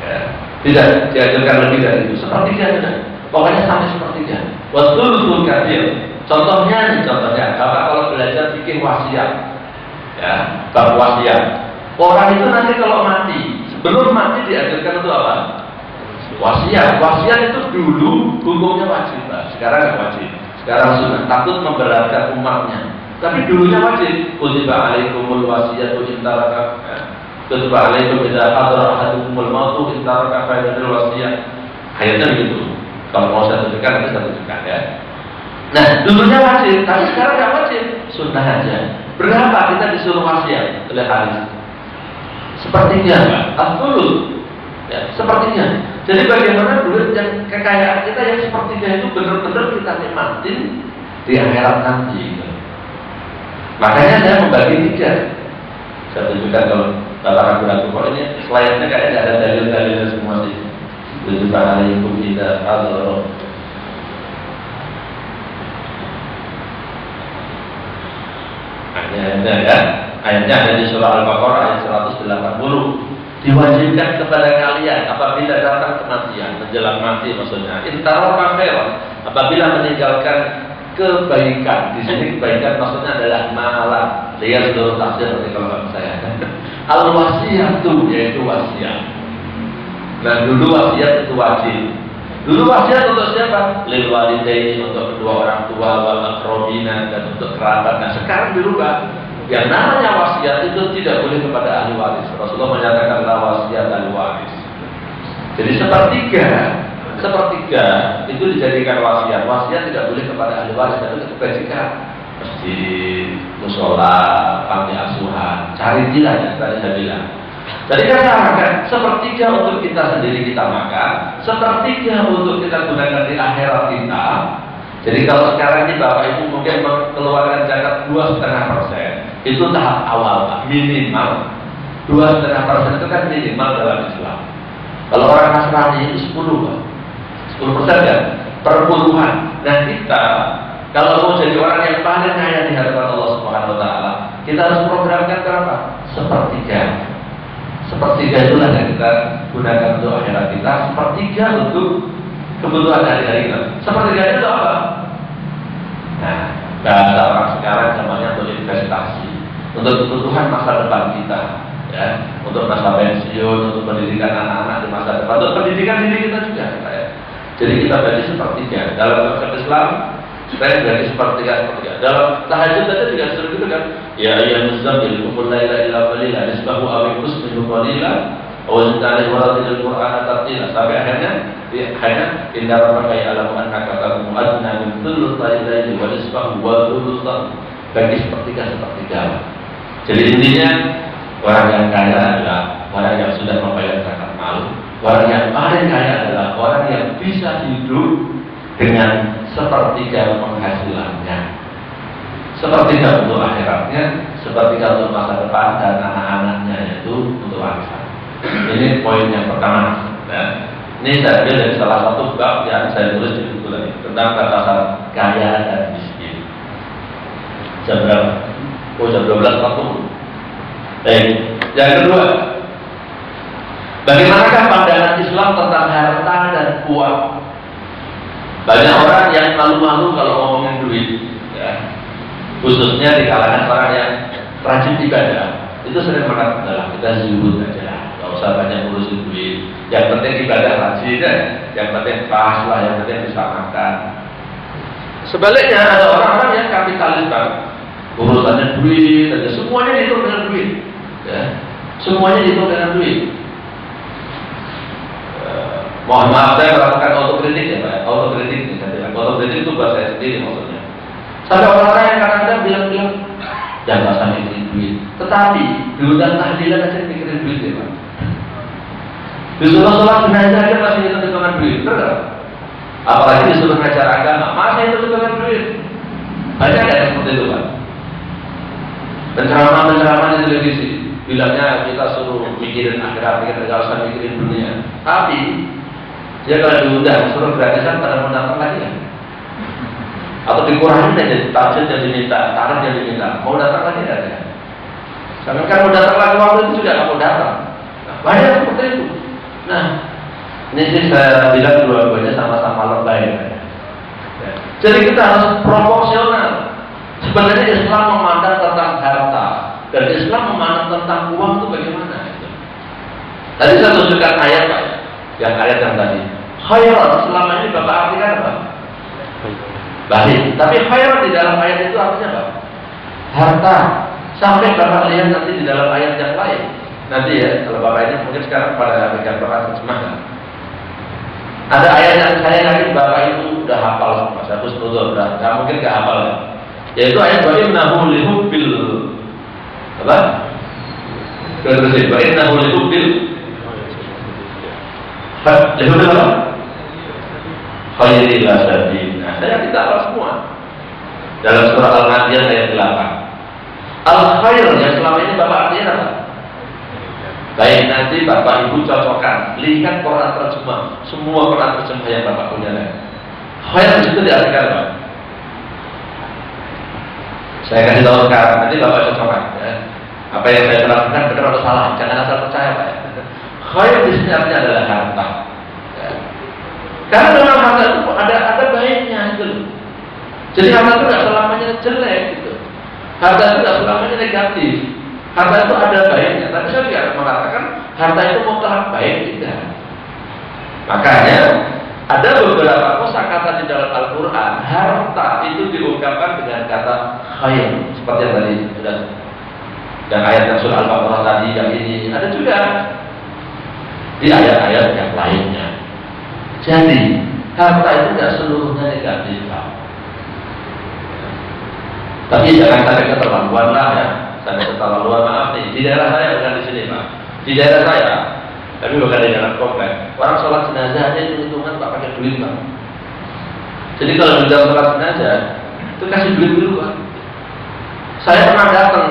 A: Ya. Tidak diajarkan lebih dari itu, sepertiga saja. Pokoknya sampai sepertiga. Wasul kathir. Contohnya, Bapak kalau belajar bikin wasiat, ya, bab wasiat. Orang itu nanti kalau mati, sebelum mati diajarkan untuk apa? Wasiat. Wasiat itu dulu hukumnya wajib, Pak. Sekarang nggak wajib. Sekarang sunnah. Takut memberatkan umatnya. Tapi dulunya wajib. Kutiba alaikumul wasiyatu in taraka. Kutiba alaikum idza hadara ahadukumul mautu in taraka fa'idatul wasiyat. Ayatnya begitu. Kalau mau satu dekat nanti satu dekat ya. Nah, dulunya wajib, tapi sekarang nggak wajib. Sunnah aja. Berapa kita disuruh wasiat oleh hadis? Sepertinya, absolut. Ya, sepertinya. Jadi bagaimana duit yang kekayaan kita yang sepertinya itu benar-benar kita nikmatin di akhirat nanti. Makanya saya membagi 3. Saya tunjukkan kalau Bapak ragu-ragu kok ini slide-nya kayaknya nggak ada dalil-dalilnya semua sih. Tujuh alaikum tidak al. Ayatnya ya, ayatnya ada di surah Al-Baqarah ayat 180. Diwajibkan kepada kalian apabila datang kematian, menjelang mati maksudnya. Intaroka khairan, apabila meninggalkan kebaikan. Di sini kebaikan maksudnya adalah malam. Lihat seluruh tafsir nanti kalau nggak saya. Al-wasiyatu yaitu wasiat. Nah dulu wasiat itu wajib. Dulu wasiat untuk siapa? Lil walidaini, untuk kedua orang tua, wal aqrabina, dan untuk kerabat. Nah sekarang dirubah. Yang namanya wasiat itu tidak boleh kepada ahli waris. Rasulullah menyatakan la wasiat ahli waris. Jadi sepertiga itu dijadikan wasiat. Wasiat tidak boleh kepada ahli waris, tapi untuk kebajikan. Masjid, musola, panti asuhan, cari jilah ya, tadi saya bilang. Jadi kan sepertiga untuk kita sendiri kita makan, sepertiga untuk kita gunakan di akhirat kita. Jadi kalau sekarang ini Bapak Ibu mungkin mengeluarkan zakat 2,5%, itu tahap awal Pak, minimal 2,5% itu kan minimal dalam Islam. Kalau orang Nasrani itu 10 Pak, 10% ya, per puluhan. Nah kita kalau mau jadi orang yang paling kaya di hadapan Allah Subhanahu Wa Taala, kita harus programkan berapa? Sepertiga. Sepertiga itulah yang kita gunakan untuk akhirat kita, sepertiga untuk kebutuhan hari-hari kita. Sepertiga itu apa? Nah, bahasa orang sekarang namanya untuk investasi, untuk kebutuhan masa depan kita, ya, untuk masa pensiun, untuk pendidikan anak-anak di masa depan, untuk pendidikan diri kita juga, ya. Jadi kita bagi sepertiga dalam konsep Islam. Supaya bagi sepertiga. Dalam tahajud saja juga sering gitu kan. Ya muzammil qum laila illa qalila nisbahu aw inqus minhu qalila aw zid alaihi wa rattil qur'ana tartila. Sampai akhirnya inna rabbaka ya'lamu annaka taqumu adna min thulutsai laili wa nisbahu wa thulutsahu. Bagi sepertiga. Jadi intinya orang yang kaya adalah orang yang sudah membayar zakat mal. Orang yang paling kaya adalah orang yang bisa hidup dengan sepertiga penghasilannya, sepertiga untuk akhiratnya, sepertiga untuk masa depan dan anak-anaknya, yaitu untuk warisan. Ini poin yang pertama. Ya. Ini saya ambil dari salah satu bab yang saya tulis di buku lagi tentang batasan kaya dan miskin. Jam berapa? Oh, jam 12.40. Baik. Yang kedua, bagaimanakah pandangan Islam tentang harta dan uang? Banyak orang yang malu-malu kalau ngomongin duit, ya. Khususnya di kalangan orang yang rajin ibadah. Itu sering mengatakan, kita zuhud aja, nggak usah banyak ngurusin duit. Yang penting ibadah rajin, yang penting pas lah, yang penting bisa makan. Sebaliknya ada orang-orang yang kapitalis banget, urusannya duit, aja semuanya dihitung dengan duit, ya. Semuanya dihitung dengan duit. Mohon maaf saya melakukan autokritik ya Pak, autokritik nih saya bilang. Autokritik itu buat saya sendiri maksudnya. Sampai orang-orang yang kadang-kadang bilang jangan usah mikirin duit, tetapi diundang tahlilan aja mikirin duit ya Pak. Disuruh sholat jenazah aja masih hitung-hitungan duit, betul nggak? Apalagi disuruh ngajar agama, masa hitung-hitungan duit? Banyak yang seperti itu Pak. Penceramah-penceramah di televisi bilangnya kita suruh mikirin akhirat, kita nggak usah mikirin dunia. Tapi dia kalau diundang suruh gratisan pada mau datang lagi kan? Atau dikurangi aja target yang diminta, tarif yang diminta, mau datang lagi nggak ya? Jangan kan mau datang lagi waktu itu juga nggak mau datang. Nah, banyak seperti itu. Nah, ini sih saya bilang dua-duanya sama-sama lebay. Ya. Jadi kita harus proporsional. Sebenarnya Islam memandang tentang harta dan Islam memandang tentang uang itu bagaimana? Tadi saya tunjukkan ayat Pak, yang ayat yang tadi. Khairat selama ini Bapak artikan apa? Baik, tapi khairat di dalam ayat itu artinya apa? Harta. Sampai Bapak lihat nanti di dalam ayat yang lain. Nanti ya, kalau Bapak ini mungkin sekarang pada bagian Bapak terjemahkan. Ada ayat yang saya yakin Bapak itu udah hafal semua. Saya udah, nggak mungkin nggak hafal ya. Yaitu ayat wa'innahu lihubbil apa? Terusin, wa'innahu lihubbil lihubbil apa? Khairi lasadin. Nah, saya kita hafal semua. Dalam surah Al-Nadiyah ayat 8. Al-khair yang selama ini Bapak artinya apa? Baik, nanti Bapak Ibu cocokkan, lihat Quran terjemah, semua Quran terjemah yang Bapak punya. Khair itu diartikan Pak. Saya kasih tahu sekarang, nanti Bapak cocokkan. Ya. Apa yang saya terangkan benar atau salah, jangan asal percaya Pak. Khair di sini artinya adalah harta. Ya. Karena memang harta itu ada baiknya itu. Jadi harta itu tidak selamanya jelek gitu. Harta itu tidak selamanya negatif. Harta itu ada baiknya. Tapi saya tidak mengatakan harta itu mutlak baik tidak. Makanya ada beberapa kosakata di dalam Al-Quran, harta itu diungkapkan dengan kata khair, seperti yang tadi sudah. Dan ayat yang surah Al-Baqarah tadi, yang ini ada juga di ayat-ayat yang lainnya. Jadi harta itu tidak seluruhnya negatif. Tapi jangan sampai keterlaluan lah ya. Sampai keterlaluan, maaf nih. Di daerah saya bukan di sini Pak. Di daerah saya, tapi bukan di dalam komplek. Orang sholat jenazah aja itu hitungan Pak pakai duit Pak. Jadi kalau sudah sholat jenazah itu kasih duit dulu Pak. Saya pernah datang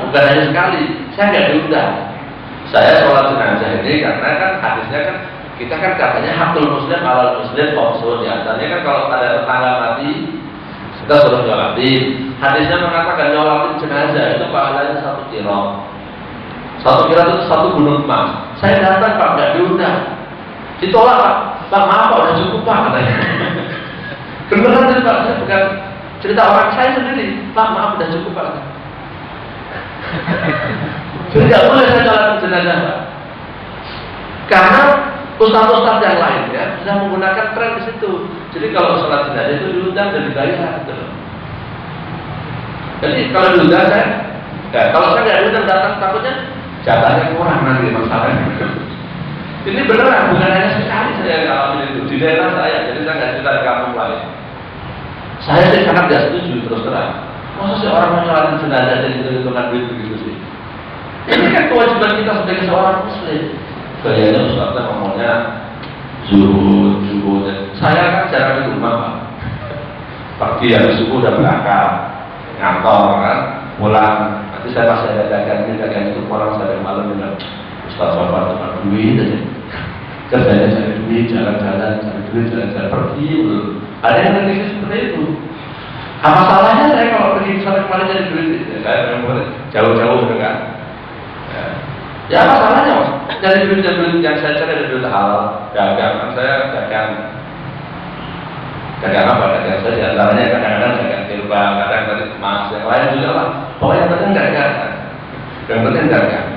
A: bukan hanya sekali. Saya nggak diundang. Saya sholat jenazah ini karena kan hadisnya kan kita kan katanya hakul muslim alal muslim maksud ya. Artinya kan kalau ada tetangga mati kita suruh nyolatin. Hadisnya mengatakan nyolatin jenazah itu pahalanya 1 kilo. 1 kilo itu 1 gunung emas. Saya datang Pak, nggak diundang. Ditolak Pak. Pak maaf Pak, udah cukup Pak katanya. Beneran kan Pak, saya bukan cerita orang saya sendiri. Pak maaf udah cukup Pak. Jadi nggak boleh saya nyolatin jenazah Pak. Karena ustaz-ustaz yang lain ya sudah menggunakan tren di situ. Jadi kalau sholat jenazah itu diundang dan dibayar gitu. Jadi kalau diundang saya, ya, kalau saya nggak diundang datang takutnya jatahnya kurang nanti masalahnya. Ini beneran, bukan hanya sekali saya ngalamin itu di daerah saya. Jadi saya nggak cerita di kampung lain. Saya sih sangat nggak setuju terus terang. Masa sih orang mau nyolatin jenazah dan hitung-hitungan duit begitu sih? Ini kan kewajiban kita sebagai seorang muslim. Kayaknya Ustaznya ngomongnya zuhud. Saya kan jarang di rumah Pak. Pagi habis subuh udah berangkat ngantor kan, pulang. Nanti saya pas ada dagang itu pulang sampai malam bilang, Bapak tempat duit aja. Kerjanya cari duit, jalan-jalan, cari duit, jalan-jalan, pergi. Ada yang nanti seperti itu. Apa salahnya saya kalau pergi ke sana kemarin cari duit? Saya jauh-jauh gitu kan. Ya apa salahnya mas? Cari duit yang saya cari ada duit halal, dagang. Kan saya dagang apa? Dagang saya diantaranya kadang-kadang dagang silba, kadang-kadang emas, yang lain juga lah. Pokoknya yang penting dagang. Yang penting dagang.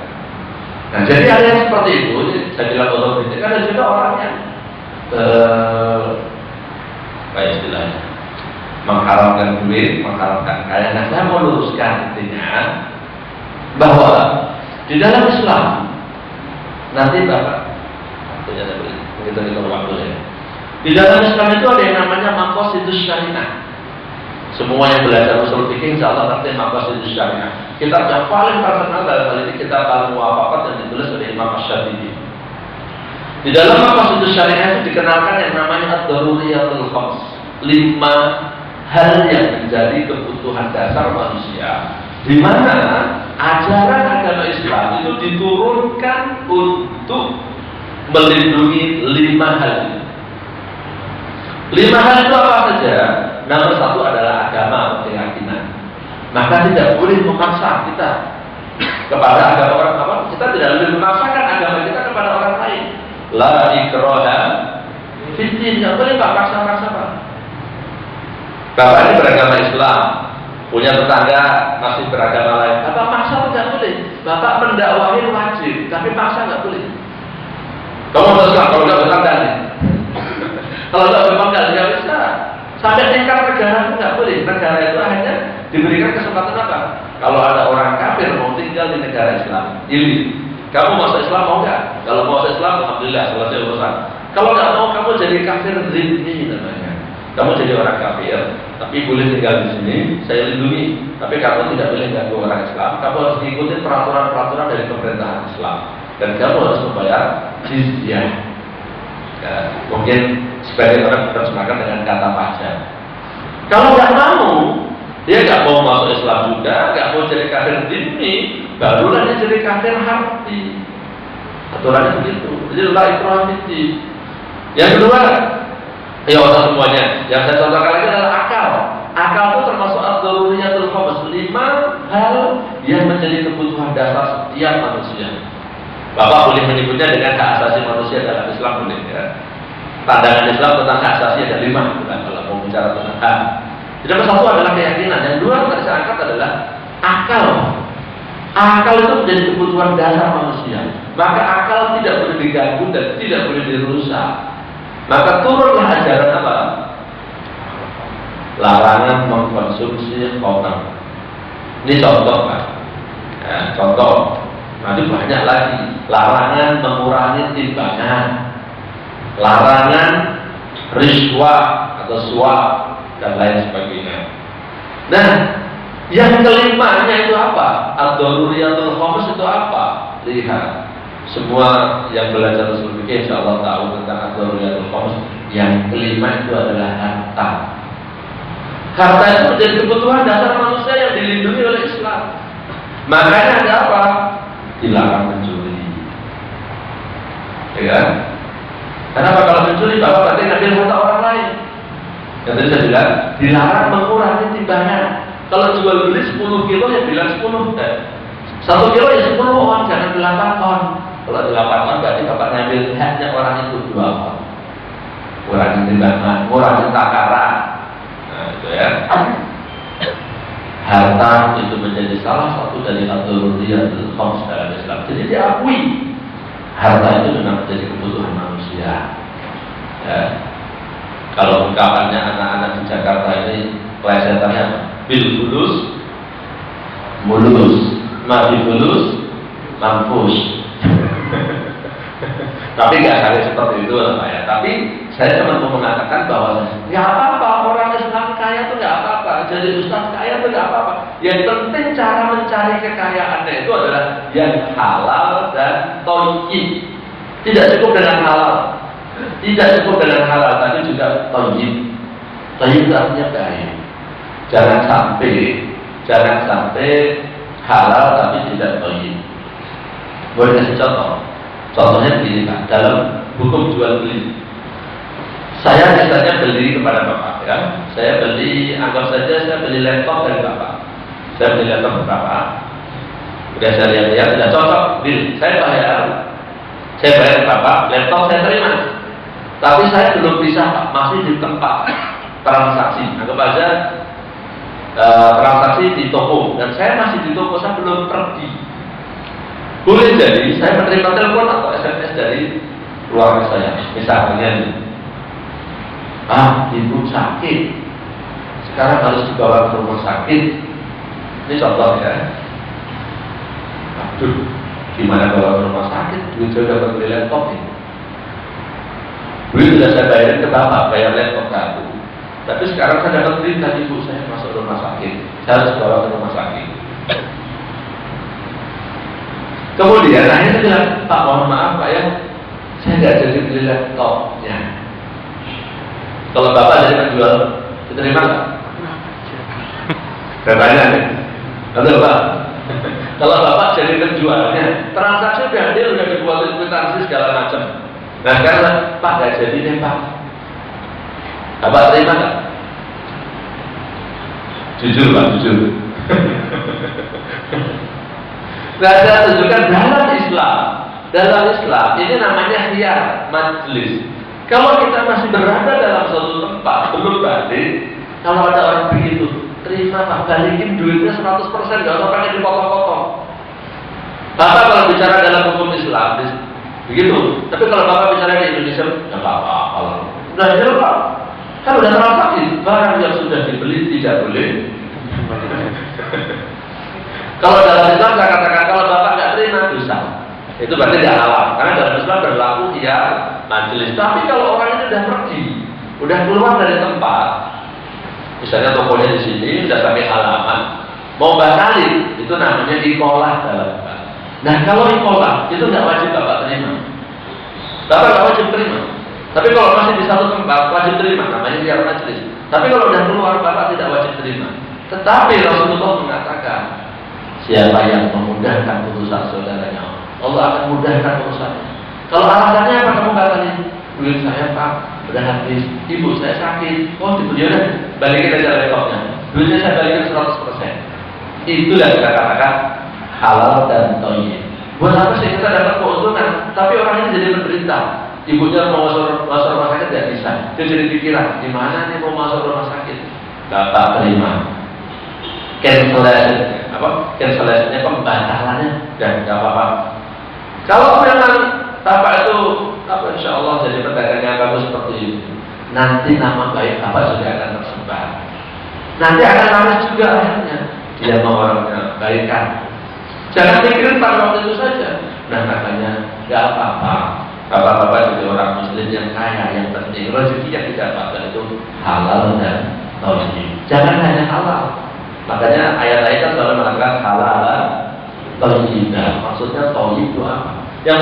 A: Nah jadi ada yang seperti itu, saya bilang otomatis. Ada juga orang yang kayak istilahnya mengharapkan duit, mengharapkan kaya. Nah saya mau luruskan intinya bahwa di dalam Islam nanti Bapak begitu waktu ya. Di dalam Islam itu ada yang namanya maqasidus syariah. Semua yang belajar usul fikih insya Allah ngerti maqasidus syariah. Kitab yang paling terkenal dalam hal ini kitab Al-Muwafaqat yang ditulis oleh Imam Asy-Syafi'i. Di dalam maqasidus syariah itu dikenalkan yang namanya ad-daruriyatul khams, 5 hal yang menjadi kebutuhan dasar manusia, di mana ajaran agama Islam itu diturunkan untuk melindungi 5 hal itu. 5 hal itu apa saja? Nomor 1 adalah agama atau keyakinan. Maka tidak boleh memaksa kita kepada agama orang apa? Kita tidak boleh memaksakan agama kita kepada orang lain. La ikraha fid din, tidak boleh paksa-paksa Pak. Bapak ini beragama Islam, punya tetangga masih beragama lain. Bapak maksa tidak boleh. Bapak mendakwahi wajib, tapi paksa nggak boleh. Kamu harus Islam, kalau nggak bertangga nih. Kalau nggak bertangga nggak bisa. Sampai tingkat negara itu nggak boleh. Negara itu hanya diberikan kesempatan apa? Kalau ada orang kafir mau tinggal di negara Islam, pilih. Kamu masuk Islam mau nggak? Kalau mau masuk Islam, alhamdulillah selesai urusan. Kalau nggak mau, kamu jadi kafir zimmi namanya. Kamu jadi orang kafir, tapi boleh tinggal di sini, saya lindungi. Tapi kamu tidak boleh ganggu orang Islam. Kamu harus ikuti peraturan-peraturan dari pemerintahan Islam. Dan kamu harus membayar jizyah. Ya, mungkin sebagai orang menerjemahkan dengan kata pajak. Kalau nggak mau, dia nggak mau masuk Islam juga, nggak mau jadi kafir zimmi, barulah dia jadi kafir harfi. Aturannya begitu. Jadi la ikraha fid din. Yang kedua, ya udah semuanya. Yang saya contohkan lagi adalah akal. Akal itu termasuk ad-daruriyatul khams, 5 hal yang menjadi kebutuhan dasar setiap manusia. Bapak boleh menyebutnya dengan hak asasi manusia dalam Islam boleh ya. Pandangan Islam tentang hak asasi ada 5 kan, kalau mau bicara tentang hak. Jadi nomor 1 adalah keyakinan. Yang 2 yang saya angkat adalah akal. Akal itu menjadi kebutuhan dasar manusia. Maka akal tidak boleh diganggu dan tidak boleh dirusak. Maka turunlah ajaran apa? Larangan mengkonsumsi khamr. Ini contoh Pak. Ya, contoh. Nanti banyak lagi. Larangan mengurangi timbangan, larangan riswah atau suap dan lain sebagainya. Nah, yang kelimanya itu apa? Ad-daruriyatul khams itu apa? Lihat. Semua yang belajar usul fikih insyaallah tahu tentang ad-daruriyatul khams. Yang kelima itu adalah harta. Harta itu menjadi kebutuhan dasar manusia yang dilindungi oleh Islam. Makanya ada apa? Dilarang mencuri. Ya kan? Kenapa kalau mencuri Bapak berarti ngambil harta orang lain? Yang tadi saya bilang dilarang mengurangi timbangan. Kalau jual beli 10 kilo ya bilang 10. 1 kilo ya 10 on, jangan 8 on. Kalau 8 on berarti Bapak ngambil haknya orang itu 2 on. Kurangi timbangan, kurangi takaran. Nah itu ya. Harta itu menjadi salah satu dari ad-daruriyatul khams dalam Islam. Jadi diakui harta itu memang menjadi kebutuhan manusia. Ya. Kalau ungkapannya anak-anak di Jakarta ini plesetannya apa? Bil fulus mulus, mati fulus mampus. Tapi nggak harus seperti itu lah Pak ya. Tapi saya cuma mau mengatakan bahwa nggak apa-apa orang Islam kaya itu nggak apa-apa. Jadi Ustaz kaya itu nggak apa-apa. Yang penting cara mencari kekayaannya itu adalah yang halal dan thayyib. Tidak cukup dengan halal, tidak cukup dengan halal, tapi juga thayyib. Thayyib itu artinya baik. Jangan sampai halal tapi tidak thayyib. Boleh kasih contoh? Contohnya begini Pak, dalam hukum jual beli. Saya misalnya beli kepada Bapak ya, saya beli, anggap saja saya beli laptop dari Bapak. Saya beli laptop dari Bapak. Udah saya lihat-lihat, sudah cocok, deal. Saya bayar Bapak, laptop saya terima. Tapi saya belum bisa Pak, masih di tempat transaksi. Anggap aja transaksi di toko, dan saya masih di toko, saya belum pergi. Boleh jadi saya menerima telepon atau SMS dari keluarga saya, misalnya, ibu sakit, sekarang harus dibawa ke rumah sakit. Ini contoh ya. Aduh, gimana bawa ke rumah sakit? Duit saya udah beli laptop ini. Duit sudah saya bayarin ke Bapak, bayar laptop ke aku. Tapi sekarang saya dapat berita, ibu saya masuk rumah sakit, saya harus bawa ke rumah sakit. Kemudian akhirnya saya bilang, Pak mohon maaf Pak ya, saya nggak jadi beli laptopnya. Kalau Bapak jadi penjual, diterima nggak? Bertanya nih, betul Pak. Kalau Bapak jadi penjualnya, transaksi udah deal, udah dibuat kwitansi segala macam. Nah sekarang Pak nggak jadi nih Pak, Bapak terima nggak? Jujur Pak, jujur. Nah, saya tunjukkan dalam Islam ini namanya khiyar majlis. Kalau kita masih berada dalam suatu tempat belum balik, kalau ada orang begitu, terima Pak, balikin duitnya 100%, nggak usah pakai dipotong-potong. Bapak kalau bicara dalam hukum Islam begitu, tapi kalau Bapak bicara di Indonesia nggak apa-apa. Udah jelas Pak, kan udah transaksi, barang yang sudah dibeli tidak boleh. Kalau dalam Islam saya katakan, kalau Bapak nggak terima dosa, itu berarti tidak halal. Karena dalam Islam berlaku ya majelis. Tapi kalau orang itu sudah pergi, udah keluar dari tempat, misalnya tokonya di sini, sudah sampai halaman, mau batalin, itu namanya ikolah dalam Islam. Nah kalau ikolah itu nggak wajib Bapak terima. Bapak nggak wajib terima. Tapi kalau masih di satu tempat wajib terima, namanya ya majelis. Tapi kalau udah keluar Bapak tidak wajib terima. Tetapi Rasulullah mengatakan, siapa yang memudahkan urusan saudaranya, Allah akan mudahkan urusannya. Kalau alasannya apa kamu batalin? Duit saya Pak, udah habis, ibu saya sakit. Oh gitu, ya balikin aja laptopnya. Duitnya saya balikin 100%. Itulah kita katakan halal dan thayyib. Buat apa sih kita dapat keuntungan, tapi orang ini jadi menderita. Ibunya mau masuk rumah sakit tidak bisa. Dia jadi pikiran, gimana nih mau masuk rumah sakit? Bapak terima. Cancellation-nya pembatalannya dan nggak apa-apa. Kalau memang Bapak itu insya Allah jadi pedagang yang bagus seperti ini, nanti nama baik Bapak juga akan tersebar. Nanti akan laris juga akhirnya. Dia mau orangnya baikkan. Jangan pikirin pada waktu itu saja. Nah makanya nggak apa-apa. Bapak-bapak jadi orang Muslim yang kaya, yang penting rezeki yang didapatkan itu halal dan thayyib. Jangan hanya halal. Makanya ayat-ayat kan selalu mengatakan halal thayyibah. Maksudnya thayyib itu apa? Yang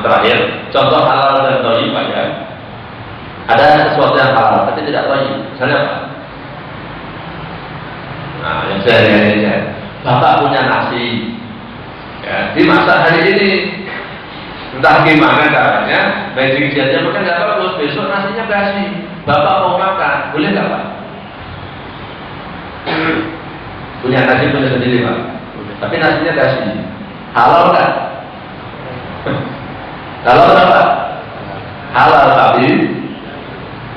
A: terakhir, contoh halal dan thayyib ya. Ada sesuatu yang halal tapi tidak thayyib. Misalnya apa? Nah, yang sehari-hari Bapak punya nasi, ya, dimasak hari ini, entah gimana caranya, magic jetnya makan nggak bagus, besok nasinya basi. Bapak mau makan, boleh nggak Pak? Punya nasi punya sendiri Pak, tapi nasinya kasih halal kan? Halal apa? Halal tapi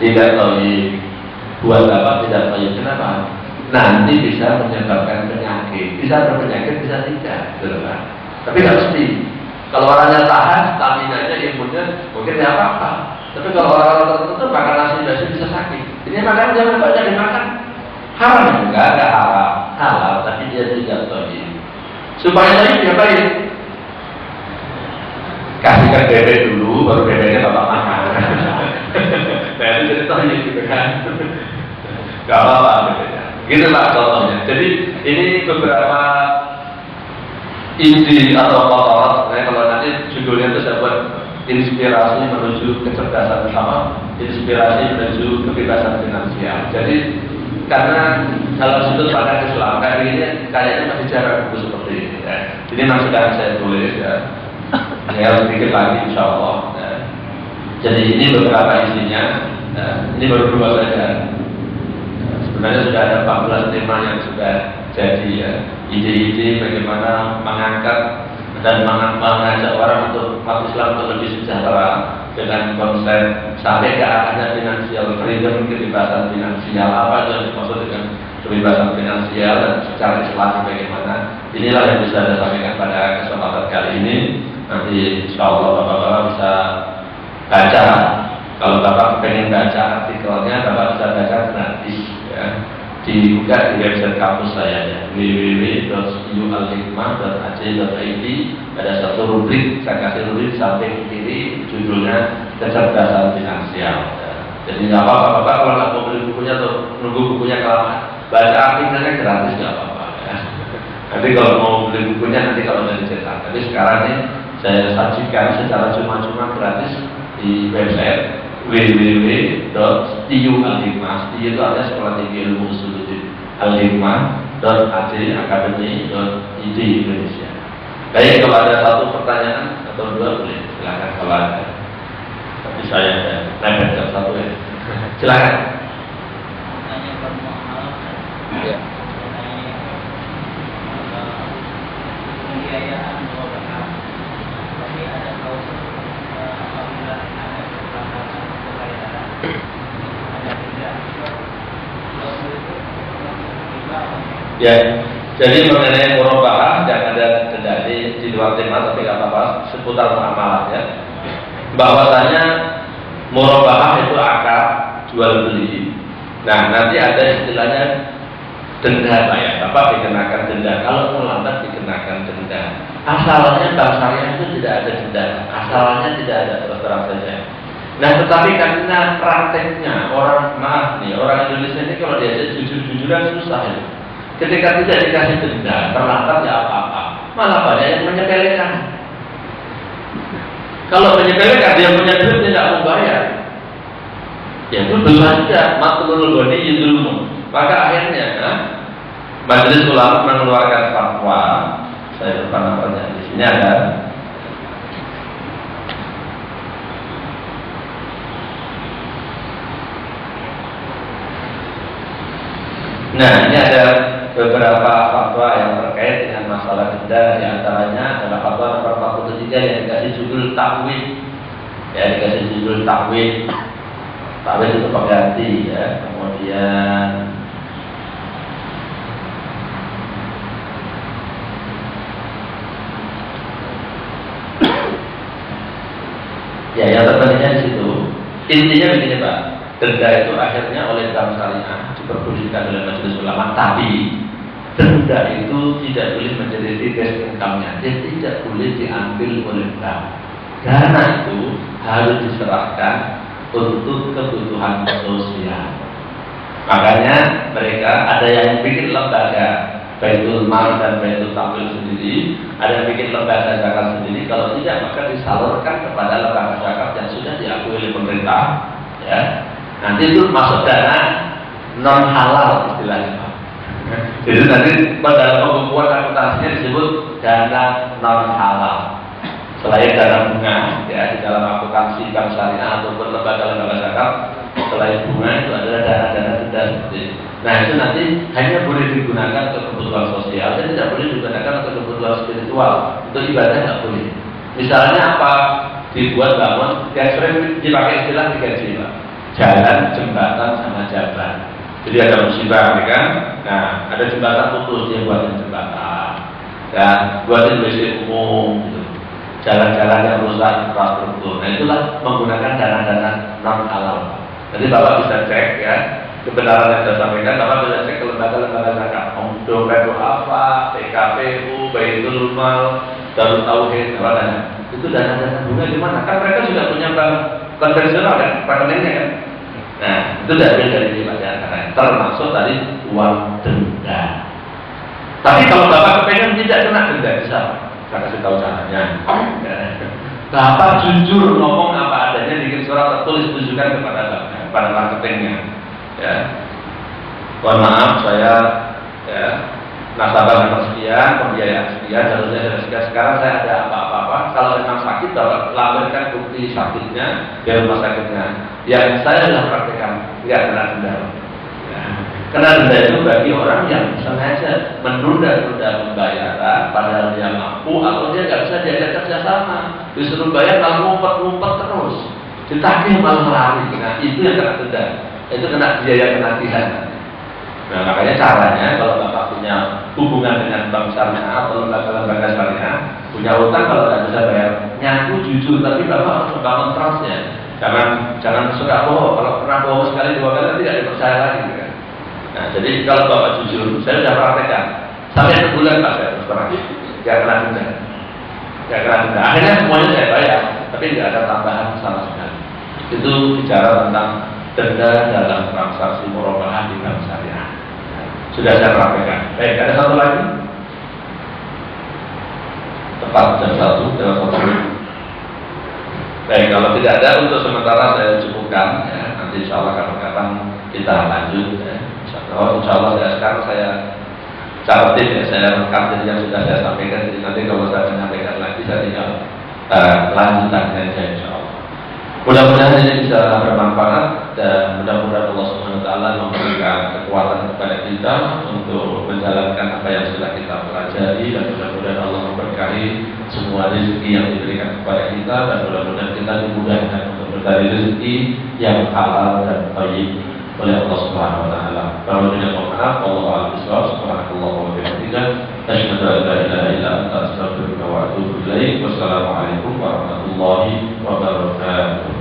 A: tidak thayyib. Buat Bapak tidak thayyib. Kenapa? Nanti bisa menyebabkan penyakit, bisa berpenyakit, bisa tidak, kan? Tapi nggak mesti. Kalau orangnya tahan, stamina-nya, imunnya, mungkin tidak apa-apa. Tapi kalau orang-orang tertentu makan nasi basi bisa sakit. Ini makan jangan banyak dimakan. Haram juga, ada haram, halal, tapi dia tidak thayyib. Supaya thayyib dia baik. Kasihkan bebek dulu, baru bebeknya Bapak makan. Nah itu jadi thayyib gitu kan. Gak apa-apa bebeknya. Gitu Pak contohnya. Jadi ini beberapa ide atau kotoran. Sebenarnya kalau nanti judulnya itu saya buat inspirasi menuju kecerdasan bersama, inspirasi menuju kebebasan finansial. Jadi karena dalam sudut pandang Islam kayaknya masih jarang buku seperti ini ya. Ini memang sudah saya tulis ya. tinggal sedikit lagi insya Allah. Jadi ini beberapa isinya. Ini baru 2 saja. Sebenarnya sudah ada 14 tema yang sudah jadi ya. Ide-ide bagaimana mengangkat dan mengajak orang untuk umat Islam untuk lebih sejahtera dengan konsep sampai ke arahnya finansial freedom, kebebasan finansial. Apa yang dimaksud dengan kebebasan finansial dan secara Islam bagaimana? Inilah yang bisa saya sampaikan pada kesempatan kali ini. Nanti insya Allah Bapak-Bapak bisa baca. Kalau Bapak pengen baca artikelnya, Bapak bisa baca gratis ya. Dibuka di website kampus saya ya, www.ualhikmah.ac.id. Ada satu rubrik, saya kasih rubrik samping kiri, judulnya kecerdasan finansial ya. Jadi nggak apa-apa Bapak kalau nggak mau beli bukunya atau nunggu bukunya kelamaan, baca artikelnya gratis nggak apa-apa ya. Nanti kalau mau beli bukunya nanti kalau udah dicetak. Tapi sekarang ini saya sajikan secara cuma-cuma gratis di website www.tiu-al-hikmah. Tiu itu ada Sekolah Tinggi Ilmu Usuluddin al-hikmah.ac.id Indonesia. Baik, kalau ada satu pertanyaan atau 2 boleh silakan kalau ada. Tapi saya lempar jam 1 ya. Silakan. Ya. Ya, jadi mengenai murabahah yang ada denda di luar tema tapi nggak apa-apa, seputar muamalah ya. Bahwasanya murabahah itu akad jual beli. Nah, nanti ada istilahnya denda Pak ya. Bapak dikenakan denda, kalau terlambat dikenakan denda. Asalnya bank syariah itu tidak ada denda, asalnya tidak ada, terus-terang saja. Nah, tetapi karena prakteknya orang Indonesia ini kalau diajak jujur-jujuran susah ya. Ketika tidak dikasih denda, terlambat ya apa-apa, malah banyak yang menyepelekan. Kalau menyepelekan, dia punya duit tidak mau bayar, ya itu dosa juga, matlul ghani yudulmu. Maka akhirnya Majelis Ulama mengeluarkan fatwa. Saya lupa namanya, di sini ada. Nah, ini ada beberapa fatwa yang terkait dengan masalah denda. Di antaranya adalah fatwa nomor 43 yang dikasih judul takwid. Ya, dikasih judul takwid. Takwid itu pengganti ya. Kemudian ya, yang terpentingnya di situ. Intinya begini Pak. Denda itu akhirnya oleh bank syariah diperbolehkan oleh Majelis Ulama, tapi denda itu tidak boleh menjadi fixed income-nya, dia tidak boleh diambil oleh bank. Dana itu harus diserahkan untuk kebutuhan sosial. Makanya mereka ada yang bikin lembaga Baitul Mal dan Baitul Tamwil sendiri, ada yang bikin lembaga zakat sendiri. Kalau tidak maka disalurkan kepada lembaga zakat yang sudah diakui oleh pemerintah ya. Nanti itu masuk dana non halal istilahnya Pak. Jadi nanti pada pembukuan akuntansinya disebut dana non halal. Selain dana bunga ya di dalam akuntansi bank syariah ataupun lembaga-lembaga zakat, selain bunga itu adalah dana-dana denda seperti itu. Nah itu nanti hanya boleh digunakan untuk kebutuhan sosial dan tidak boleh digunakan untuk kebutuhan spiritual. Untuk ibadah tidak boleh. Misalnya apa dibuat bangun yang sering dipakai istilah digaji Pak. Jalan, jembatan, sama jalan. Jadi ada musibah, ya kan? Nah, ada jembatan putus, dia buatin jembatan, dan buatin WC umum, gitu. Jalan-jalan yang rusak infrastruktur. Nah, itulah menggunakan dana-dana non halal. Jadi Bapak bisa cek ya kebenaran yang saya sampaikan. Bapak bisa cek ke lembaga-lembaga zakat. Dompet apa, PKPU, Baitul Mal, Darut Tauhid, apa itu dana-dana bunga di mana? Kan mereka juga punya bank konvensional kan, rekeningnya kan. Nah, itu dari antara termasuk tadi uang denda. Tapi kalau Bapak kepengen tidak kena denda, bisa saya kasih tahu caranya. Bapak jujur ngomong apa adanya, bikin surat tertulis tunjukkan kepada marketingnya. Ya, mohon maaf saya ya nasabah nomor sekian, pembiayaan sekian, harusnya dari sekian. Sekarang saya ada apa-apa, kalau memang sakit Bapak lampirkan bukti sakitnya di rumah sakitnya. Yang saya sudah praktekkan nggak kena denda. Kena denda itu bagi orang yang sengaja menunda-nunda pembayaran padahal dia mampu atau dia nggak bisa diajak kerjasama, disuruh bayar kalau ngumpet-ngumpet terus, ditagih malah lari. Nah itu yang kena denda, itu kena biaya penagihan. Nah makanya caranya kalau Bapak punya hubungan dengan bank syariah atau lembaga syariah, punya utang kalau nggak bisa bayar, ngaku jujur, tapi Bapak harus membangun trustnya. Jangan suka bohong. Kalau pernah bohong sekali dua kali tidak dipercaya lagi kan. Nah jadi kalau Bapak jujur, saya sudah praktekkan sampai sebulan Pak saya terus terang, nggak kena denda, nggak kena denda. Akhirnya semuanya saya bayar, tapi nggak ada tambahan sama sekali. Itu bicara tentang denda dalam transaksi murabahah di bank syariah. Sudah saya praktekkan. Baik, ada satu lagi. Tepat jam 1. Baik, kalau tidak ada untuk sementara saya cukupkan. Ya. Nanti insya Allah kapan-kapan kita lanjut. Ya. Insya Allah sekarang saya capatin ya, saya rekam jadi yang sudah saya sampaikan. Jadi nanti kalau saya menyampaikan lagi saya tinggal lanjutannya saja insya Allah. Mudah-mudahan ini bisa bermanfaat dan mudah-mudahan Allah Subhanahu wa taala memberikan kekuatan kepada kita untuk menjalankan apa yang sudah kita pelajari dan mudah-mudahan Allah memberkahi semua rezeki yang diberikan kepada kita dan mudah-mudahan kita dimudahkan untuk mencari rezeki yang halal dan baik oleh Allah Subhanahu wa taala. Kalau tidak maaf, Allah a'lam bishawab. Subhanallahi wa bihamdihi, asyhadu an la ilaha illa anta, astaghfiruka wa atubu ilaik. Wassalamualaikum warahmatullahi wabarakatuh.